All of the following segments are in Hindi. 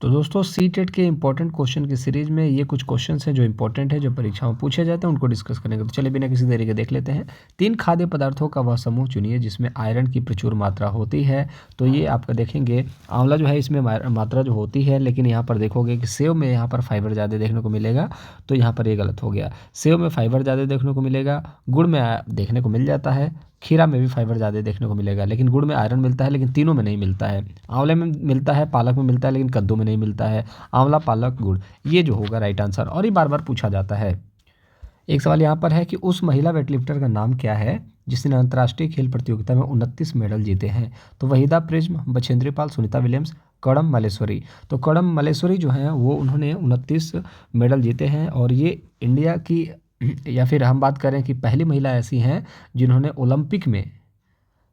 तो दोस्तों सीटेट के इंपॉर्टेंट क्वेश्चन की सीरीज में ये कुछ क्वेश्चन हैं जो इंपॉर्टेंट है, जो परीक्षाओं में पूछे जाते हैं, उनको डिस्कस करेंगे। तो चलिए बिना किसी देरी के देख लेते हैं। 3 खाद्य पदार्थों का वह समूह चुनिए जिसमें आयरन की प्रचुर मात्रा होती है। तो ये आपका देखेंगे आंवला जो है इसमें मात्रा जो होती है, लेकिन यहाँ पर देखोगे कि सेव में यहाँ पर फाइबर ज़्यादा देखने को मिलेगा, तो यहाँ पर ये गलत हो गया। सेव में फाइबर ज़्यादा देखने को मिलेगा, गुड़ में देखने को मिल जाता है, खीरा में भी फाइबर ज़्यादा देखने को मिलेगा, लेकिन गुड़ में आयरन मिलता है, लेकिन तीनों में नहीं मिलता है। आंवले में मिलता है, पालक में मिलता है, लेकिन कद्दू में नहीं मिलता है। आंवला, पालक, गुड़, ये जो होगा राइट आंसर। और ये बार बार पूछा जाता है। एक सवाल यहाँ पर है कि उस महिला वेटलिफ्टर का नाम क्या है जिसने अंतर्राष्ट्रीय खेल प्रतियोगिता में 29 मेडल जीते हैं। तो वहीदा प्रिज्म, बछेंद्री पाल, सुनीता विलियम्स, कड़म मल्लेश्वरी। तो कड़म मल्लेश्वरी जो हैं वो उन्होंने 29 मेडल जीते हैं, और ये इंडिया की या फिर हम बात करें कि पहली महिला ऐसी हैं जिन्होंने ओलंपिक में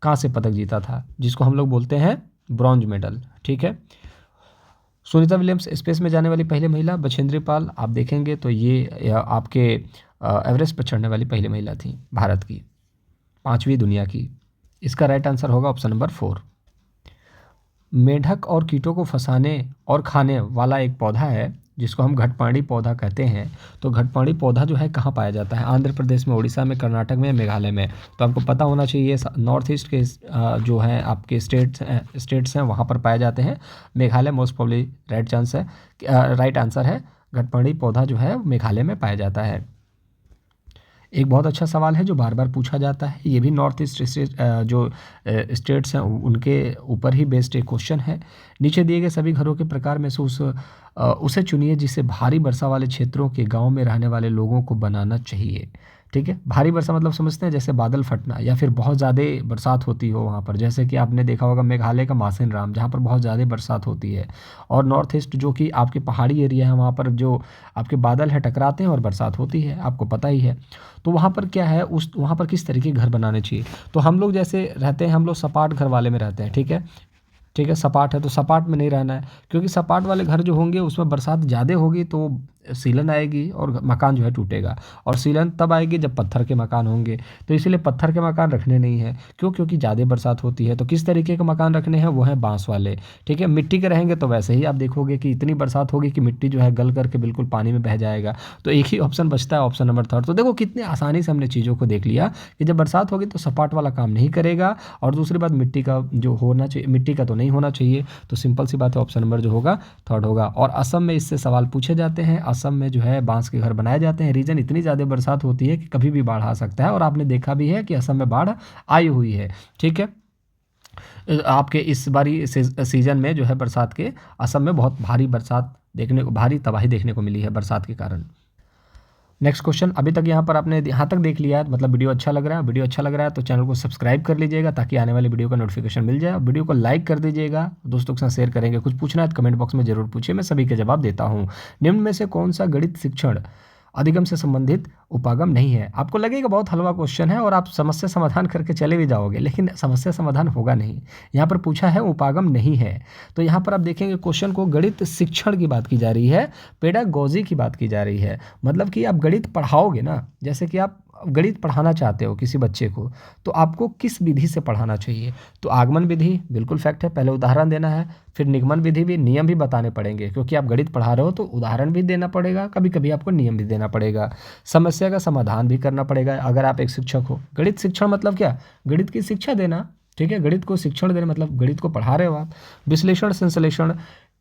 कांस्य पदक जीता था, जिसको हम लोग बोलते हैं ब्रॉन्ज मेडल। ठीक है। सुनीता विलियम्स स्पेस में जाने वाली पहली महिला। बछेंद्री पाल आप देखेंगे तो ये आपके एवरेस्ट पर चढ़ने वाली पहली महिला थी भारत की, 5वीं दुनिया की। इसका राइट आंसर होगा ऑप्शन नंबर 4। मेढक और कीटों को फंसाने और खाने वाला एक पौधा है जिसको हम घटपाणी पौधा कहते हैं। तो घटपाणी पौधा जो है कहाँ पाया जाता है? आंध्र प्रदेश में, उड़ीसा में, कर्नाटक में, मेघालय में। तो आपको पता होना चाहिए नॉर्थ ईस्ट के जो हैं आपके स्टेट्स हैं वहाँ पर पाए जाते हैं। Meghalaya most probably right answer है। घटपाणी पौधा जो है मेघालय में पाया जाता है। एक बहुत अच्छा सवाल है जो बार बार पूछा जाता है, ये भी नॉर्थ ईस्ट जो स्टेट्स हैं उनके ऊपर ही बेस्ड एक क्वेश्चन है। नीचे दिए गए सभी घरों के प्रकार में से उसे चुनिए जिसे भारी वर्षा वाले क्षेत्रों के गांव में रहने वाले लोगों को बनाना चाहिए। ठीक है। भारी वर्षा मतलब समझते हैं जैसे बादल फटना या फिर बहुत ज़्यादा बरसात होती हो वहाँ पर, जैसे कि आपने देखा होगा मेघालय का मासिन राम जहाँ पर बहुत ज़्यादा बरसात होती है। और नॉर्थ ईस्ट जो कि आपके पहाड़ी एरिया है वहाँ पर जो आपके बादल है टकराते हैं और बरसात होती है, आपको पता ही है। तो वहाँ पर क्या है, वहाँ पर किस तरीके के घर बनाने चाहिए? तो हम लोग जैसे रहते हैं, हम लोग सपाट घर वाले में रहते हैं। ठीक है। ठीक है, सपाट है तो सपाट में नहीं रहना है, क्योंकि सपाट वाले घर जो होंगे उसमें बरसात ज़्यादा होगी तो सीलन आएगी और मकान जो है टूटेगा। और सीलन तब आएगी जब पत्थर के मकान होंगे, तो इसीलिए पत्थर के मकान रखने नहीं है। क्यों? क्योंकि ज़्यादा बरसात होती है। तो किस तरीके के मकान रखने हैं? वो हैं बांस वाले। ठीक है। मिट्टी के रहेंगे तो वैसे ही आप देखोगे कि इतनी बरसात होगी कि मिट्टी जो है गल करके बिल्कुल पानी में बह जाएगा। तो एक ही ऑप्शन बचता है, ऑप्शन नंबर 3। तो देखो कितने आसानी से हमने चीज़ों को देख लिया कि जब बरसात होगी तो सपाट वाला काम नहीं करेगा, और दूसरी बात मिट्टी का जो होना चाहिए, मिट्टी का तो नहीं होना चाहिए। तो सिंपल सी बात है, ऑप्शन नंबर जो होगा 3 होगा। और असम में इससे सवाल पूछे जाते हैं। असम में जो है बांस के घर बनाए जाते हैं। रीजन इतनी ज़्यादा बरसात होती है कि कभी भी बाढ़ आ सकता है, और आपने देखा भी है कि असम में बाढ़ आई हुई है। ठीक है। आपके इस बारी सीजन में जो है बरसात के असम में बहुत भारी बरसात देखने को, भारी तबाही देखने को मिली है बरसात के कारण। Next question. अभी तक यहाँ पर आपने यहाँ तक देख लिया है, मतलब वीडियो अच्छा लग रहा है। वीडियो अच्छा लग रहा है तो चैनल को सब्सक्राइब कर लीजिएगा ताकि आने वाली वीडियो का नोटिफिकेशन मिल जाए। वीडियो को लाइक कर दीजिएगा, दोस्तों के साथ शेयर करेंगे। कुछ पूछना है तो कमेंट बॉक्स में जरूर पूछिए, मैं सभी के जवाब देता हूँ। निम्न में से कौन सा गणित शिक्षण अधिगम से संबंधित उपागम नहीं है? आपको लगेगा बहुत हलवा क्वेश्चन है और आप समस्या समाधान करके चले भी जाओगे, लेकिन समस्या समाधान होगा नहीं। यहाँ पर पूछा है उपागम नहीं है। तो यहाँ पर आप देखेंगे क्वेश्चन को गणित शिक्षण की बात की जा रही है, पेडागोजी की बात की जा रही है। मतलब कि आप गणित पढ़ाओगे ना, जैसे कि आप गणित पढ़ाना चाहते हो किसी बच्चे को, तो आपको किस विधि से पढ़ाना चाहिए? तो आगमन विधि बिल्कुल फैक्ट है, पहले उदाहरण देना है। फिर निगमन विधि भी, नियम भी बताने पड़ेंगे, क्योंकि आप गणित पढ़ा रहे हो तो उदाहरण भी देना पड़ेगा, कभी कभी आपको नियम भी देना पड़ेगा। समस्या का समाधान भी करना पड़ेगा अगर आप एक शिक्षक हो। गणित शिक्षण मतलब क्या? गणित की शिक्षा देना। ठीक है। गणित को शिक्षण देना मतलब गणित को पढ़ा रहे हो आप। विश्लेषण संश्लेषण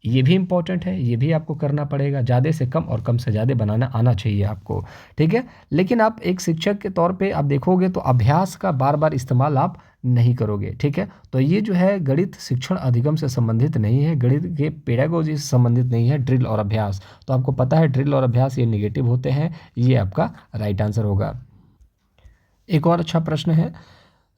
ये भी इंपॉर्टेंट है, ये भी आपको करना पड़ेगा। ज़्यादा से कम और कम से ज़्यादा बनाना आना चाहिए आपको। ठीक है। लेकिन आप एक शिक्षक के तौर पे आप देखोगे तो अभ्यास का बार बार इस्तेमाल आप नहीं करोगे। ठीक है। तो ये जो है गणित शिक्षण अधिगम से संबंधित नहीं है, गणित के पेडागोजी से संबंधित नहीं है, ड्रिल और अभ्यास। तो आपको पता है ड्रिल और अभ्यास ये निगेटिव होते हैं, ये आपका राइट आंसर होगा। एक और अच्छा प्रश्न है,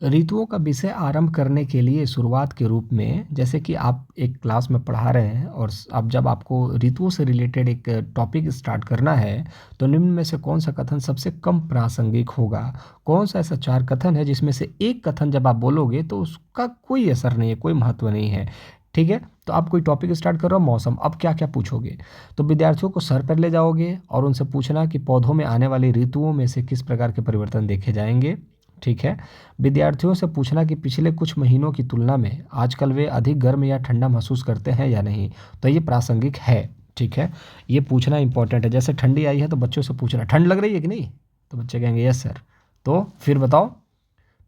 ऋतुओं का विषय आरंभ करने के लिए शुरुआत के रूप में, जैसे कि आप एक क्लास में पढ़ा रहे हैं और अब जब आपको ऋतुओं से रिलेटेड एक टॉपिक स्टार्ट करना है, तो निम्न में से कौन सा कथन सबसे कम प्रासंगिक होगा? कौन सा ऐसा 4 कथन है जिसमें से एक कथन जब आप बोलोगे तो उसका कोई असर नहीं है, कोई महत्व नहीं है? ठीक है। तो आप कोई टॉपिक स्टार्ट कर रहे हो, मौसम, अब क्या क्या पूछोगे? तो विद्यार्थियों को सर पर ले जाओगे और उनसे पूछना कि पौधों में आने वाली ऋतुओं में से किस प्रकार के परिवर्तन देखे जाएंगे। ठीक है। विद्यार्थियों से पूछना कि पिछले कुछ महीनों की तुलना में आजकल वे अधिक गर्म या ठंडा महसूस करते हैं या नहीं, तो ये प्रासंगिक है, ठीक है। ये पूछना इंपॉर्टेंट है। जैसे ठंडी आई है तो बच्चों से पूछना ठंड लग रही है कि नहीं, तो बच्चे कहेंगे यस सर। तो फिर बताओ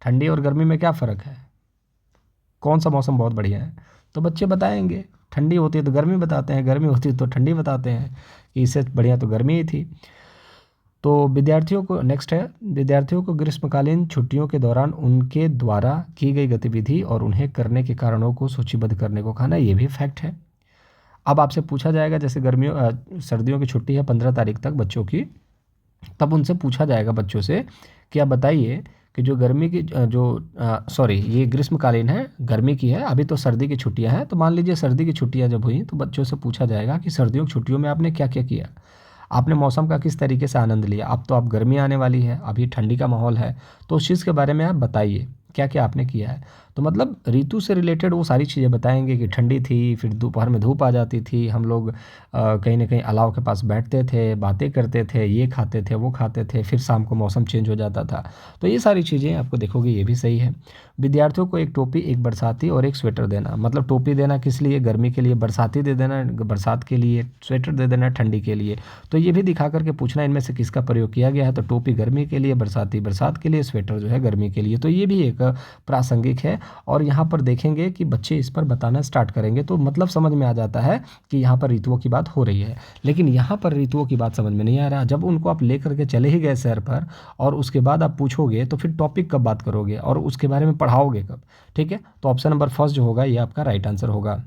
ठंडी और गर्मी में क्या फ़र्क है, कौन सा मौसम बहुत बढ़िया है, तो बच्चे बताएंगे। ठंडी होती है तो गर्मी बताते हैं, गर्मी होती है तो ठंडी बताते हैं, कि इससे बढ़िया तो गर्मी ही थी। तो विद्यार्थियों को नेक्स्ट है, विद्यार्थियों को ग्रीष्मकालीन छुट्टियों के दौरान उनके द्वारा की गई गतिविधि और उन्हें करने के कारणों को सूचीबद्ध करने को कहना, ये भी फैक्ट है। अब आपसे पूछा जाएगा जैसे सर्दियों की छुट्टी है 15 तारीख तक बच्चों की, तब उनसे पूछा जाएगा बच्चों से कि आप बताइए कि जो गर्मी की सॉरी ये ग्रीष्मकालीन है, गर्मी की है, अभी तो सर्दी की छुट्टियां हैं, तो मान लीजिए सर्दी की छुट्टियां जब हुई तो बच्चों से पूछा जाएगा कि सर्दियों की छुट्टियों में आपने क्या क्या किया, आपने मौसम का किस तरीके से आनंद लिया। अब तो आप गर्मी आने वाली है, अभी ठंडी का माहौल है, तो उस चीज़ के बारे में आप बताइए क्या क्या आपने किया है। तो मतलब ऋतु से रिलेटेड वो सारी चीज़ें बताएंगे कि ठंडी थी, फिर दोपहर में धूप आ जाती थी, हम लोग कहीं ना कहीं अलाव के पास बैठते थे, बातें करते थे, ये खाते थे वो खाते थे, फिर शाम को मौसम चेंज हो जाता था। तो ये सारी चीज़ें आपको देखोगे ये भी सही है। विद्यार्थियों को एक टोपी, एक बरसाती और एक स्वेटर देना, मतलब टोपी देना किस लिए, गर्मी के लिए, बरसाती दे देना बरसात के लिए, स्वेटर दे देना ठंडी के लिए। तो ये भी दिखा करके पूछना इनमें से किसका प्रयोग किया गया है, तो टोपी गर्मी के लिए, बरसाती बरसात के लिए, स्वेटर जो है गर्मी के लिए। तो ये भी एक प्रासंगिक है। और यहाँ पर देखेंगे कि बच्चे इस पर बताना स्टार्ट करेंगे तो मतलब समझ में आ जाता है कि यहाँ पर ऋतुओं की बात हो रही है। लेकिन यहाँ पर ऋतुओं की बात समझ में नहीं आ रहा, जब उनको आप लेकर के चले ही गए शहर पर और उसके बाद आप पूछोगे तो फिर टॉपिक कब बात करोगे और उसके बारे में पढ़ाओगे कब, ठीक है। तो ऑप्शन नंबर फर्स्ट जो होगा ये आपका राइट आंसर होगा।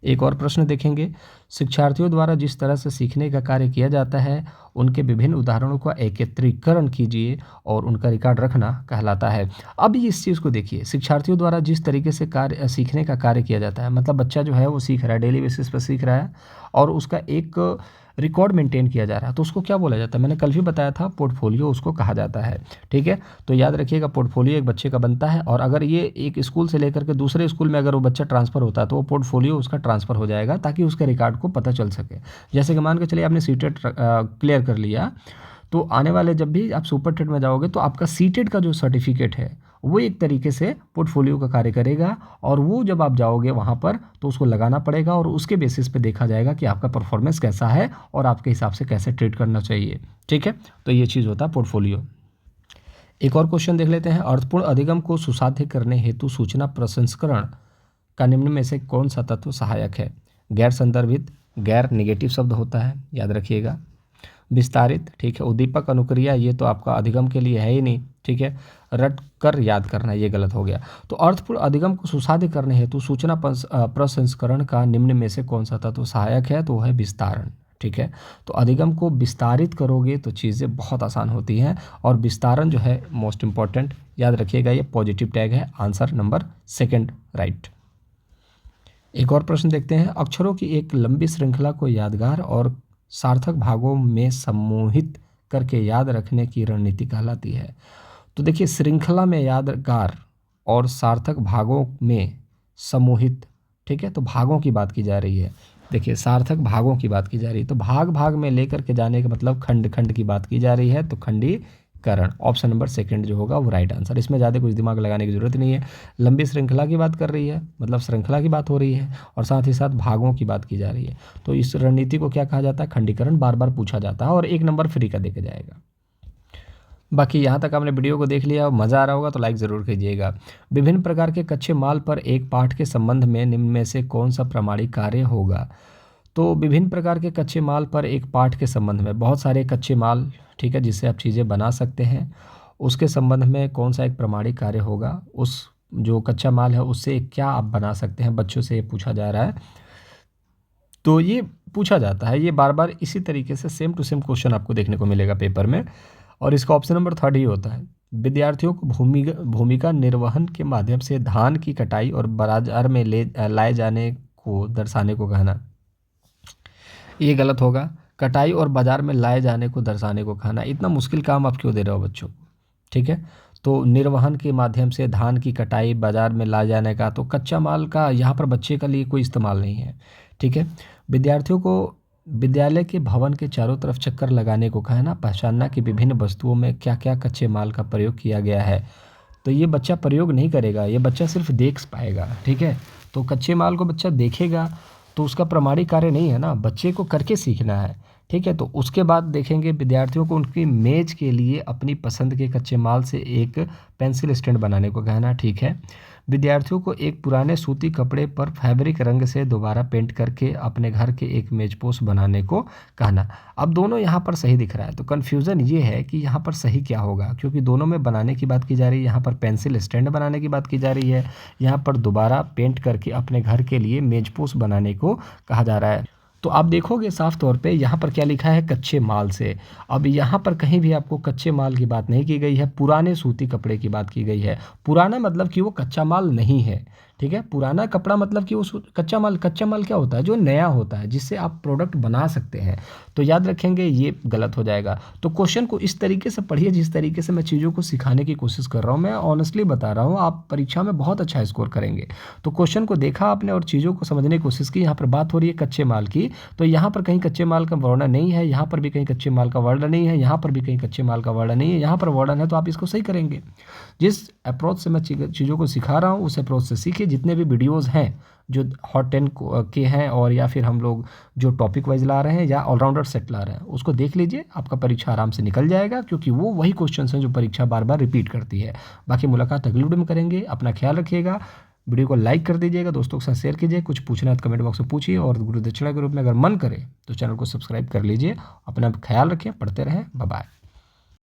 एक और प्रश्न देखेंगे, शिक्षार्थियों द्वारा जिस तरह से सीखने का कार्य किया जाता है उनके विभिन्न उदाहरणों का एकत्रीकरण कीजिए और उनका रिकॉर्ड रखना कहलाता है। अब इस चीज़ को देखिए, शिक्षार्थियों द्वारा जिस तरीके से कार्य सीखने का कार्य किया जाता है, मतलब बच्चा जो है वो सीख रहा है, डेली बेसिस पर सीख रहा है और उसका एक रिकॉर्ड मेंटेन किया जा रहा है, तो उसको क्या बोला जाता है, मैंने कल भी बताया था, पोर्टफोलियो उसको कहा जाता है, ठीक है। तो याद रखिएगा पोर्टफोलियो एक बच्चे का बनता है और अगर ये एक स्कूल से लेकर के दूसरे स्कूल में अगर वो बच्चा ट्रांसफ़र होता है तो वो पोर्टफोलियो उसका ट्रांसफ़र हो जाएगा ताकि उसके रिकॉर्ड को पता चल सके। जैसे कि मान के चलिए आपने सीटेट क्लियर कर लिया, तो आने वाले जब भी आप सुपर टेट में जाओगे तो आपका सीटेट का जो सर्टिफिकेट है वो एक तरीके से पोर्टफोलियो का कार्य करेगा और वो जब आप जाओगे वहाँ पर तो उसको लगाना पड़ेगा और उसके बेसिस पे देखा जाएगा कि आपका परफॉर्मेंस कैसा है और आपके हिसाब से कैसे ट्रीट करना चाहिए, ठीक है। तो ये चीज़ होता है पोर्टफोलियो। एक और क्वेश्चन देख लेते हैं, अर्थपूर्ण अधिगम को सुसाध्य करने हेतु सूचना प्रसंस्करण का निम्न में से कौन सा तत्व सहायक है। गैर संदर्भित, गैर निगेटिव शब्द होता है, याद रखिएगा। विस्तारित, ठीक है। उद्दीपक, अनुक्रिया, ये तो आपका अधिगम के लिए है ही नहीं, ठीक है। रट कर याद करना, ये गलत हो गया। तो अर्थपूर्ण अधिगम को सुसाध्य करने हेतु सूचना प्रसंस्करण का निम्न में से कौन सा तत्व सहायक है, तो वह है विस्तारण, ठीक है। तो अधिगम को विस्तारित करोगे तो चीज़ें बहुत आसान होती हैं और विस्तारण जो है मोस्ट इंपॉर्टेंट, याद रखिएगा, ये पॉजिटिव टैग है। Answer number second right. एक और प्रश्न देखते हैं, अक्षरों की एक लंबी श्रृंखला को यादगार और सार्थक भागों में समूहित करके याद रखने की रणनीति कहलाती है। तो देखिए श्रृंखला में यादगार और सार्थक भागों में समूहित, ठीक है। तो भागों की बात की जा रही है, देखिए सार्थक भागों की बात की जा रही है, तो भाग भाग में लेकर के जाने का मतलब खंड खंड की बात की जा रही है, तो खंडीकरण ऑप्शन नंबर सेकंड जो होगा वो राइट आंसर। इसमें ज़्यादा कुछ दिमाग लगाने की ज़रूरत नहीं है। लंबी श्रृंखला की बात कर रही है, मतलब श्रृंखला की बात हो रही है और साथ ही साथ भागों की बात की जा रही है, तो इस रणनीति को क्या कहा जाता है, खंडीकरण। बार बार पूछा जाता है और 1 नंबर फ्री का देके जाएगा। बाकी यहाँ तक आपने वीडियो को देख लिया और मज़ा आ रहा होगा तो लाइक ज़रूर कीजिएगा। विभिन्न प्रकार के कच्चे माल पर एक पाठ के संबंध में निम्न में से कौन सा प्रामाणिक कार्य होगा। तो विभिन्न प्रकार के कच्चे माल पर एक पाठ के संबंध में बहुत सारे कच्चे माल, ठीक है, जिससे आप चीज़ें बना सकते हैं, उसके संबंध में कौन सा एक प्रामाणिक कार्य होगा, उस जो कच्चा माल है उससे क्या आप बना सकते हैं, बच्चों से ये पूछा जा रहा है। तो ये पूछा जाता है, ये बार बार इसी तरीके से सेम टू सेम क्वेश्चन आपको देखने को मिलेगा पेपर में और इसका ऑप्शन नंबर थर्ड ही होता है। विद्यार्थियों को भूमिका निर्वहन के माध्यम से धान की कटाई और बाजार में लाए जाने को दर्शाने को कहना, ये गलत होगा। कटाई और बाजार में लाए जाने को दर्शाने को कहना, इतना मुश्किल काम आप क्यों दे रहे हो बच्चों को, ठीक है। तो निर्वहन के माध्यम से धान की कटाई, बाजार में ला जाने का, तो कच्चा माल का यहाँ पर बच्चे के लिए कोई इस्तेमाल नहीं है, ठीक है। विद्यार्थियों को विद्यालय के भवन के चारों तरफ चक्कर लगाने को कहना, पहचानना कि विभिन्न वस्तुओं में क्या क्या कच्चे माल का प्रयोग किया गया है। तो ये बच्चा प्रयोग नहीं करेगा, ये बच्चा सिर्फ देख पाएगा। ठीक है, तो कच्चे माल को बच्चा देखेगा तो उसका प्रमाणिक कार्य नहीं है ना, बच्चे को करके सीखना है। ठीक है, तो उसके बाद देखेंगे विद्यार्थियों को उनकी मेज के लिए अपनी पसंद के कच्चे माल से एक पेंसिल स्टैंड बनाने को कहना। ठीक है, विद्यार्थियों को एक पुराने सूती कपड़े पर फैब्रिक रंग से दोबारा पेंट करके अपने घर के एक मेजपोश बनाने को कहना। अब दोनों यहाँ पर सही दिख रहा है, तो कन्फ्यूज़न ये है कि यहाँ पर सही क्या होगा, क्योंकि दोनों में बनाने की बात की जा रही है। यहाँ पर पेंसिल स्टैंड बनाने की बात की जा रही है, यहाँ पर दोबारा पेंट करके अपने घर के लिए मेजपोश बनाने को कहा जा रहा है। तो आप देखोगे साफ तौर पे यहाँ पर क्या लिखा है, कच्चे माल से। अब यहाँ पर कहीं भी आपको कच्चे माल की बात नहीं की गई है, पुराने सूती कपड़े की बात की गई है। पुराना मतलब कि वो कच्चा माल नहीं है। ठीक है, पुराना कपड़ा मतलब कि वो कच्चा माल क्या होता है, जो नया होता है, जिससे आप प्रोडक्ट बना सकते हैं। तो याद रखेंगे ये गलत हो जाएगा। तो क्वेश्चन को इस तरीके से पढ़िए जिस तरीके से मैं चीज़ों को सिखाने की कोशिश कर रहा हूँ। मैं ऑनेस्टली बता रहा हूँ, आप परीक्षा में बहुत अच्छा स्कोर करेंगे। तो क्वेश्चन को देखा आपने और चीज़ों को समझने की कोशिश की। यहाँ पर बात हो रही है कच्चे माल की, तो यहाँ पर कहीं कच्चे माल का वर्णन नहीं है, यहाँ पर भी कहीं कच्चे माल का वर्णन नहीं है, यहाँ पर भी कहीं कच्चे माल का वर्णन नहीं है। यहाँ पर वर्णन है तो आप इसको सही करेंगे। जिस अप्रोच से मैं चीज़ों को सिखा रहा हूँ उस अप्रोच से सीखिए। जितने भी वीडियोज़ हैं जो हॉट 10 के हैं, और या फिर हम लोग जो टॉपिक वाइज ला रहे हैं या ऑलराउंडर सेट ला रहे हैं, उसको देख लीजिए, आपका परीक्षा आराम से निकल जाएगा, क्योंकि वो वही क्वेश्चन हैं जो परीक्षा बार बार रिपीट करती है। बाकी मुलाकात अगली वीडियो में करेंगे। अपना ख्याल रखिएगा, वीडियो को लाइक कर दीजिएगा, दोस्तों के साथ शेयर कीजिए। कुछ पूछना है तो कमेंट बॉक्स में पूछिए, और गुरु दक्षिणा के रूप में अगर मन करे तो चैनल को सब्सक्राइब कर लीजिए। अपना ख्याल रखिए, पढ़ते रहें। Bye bye.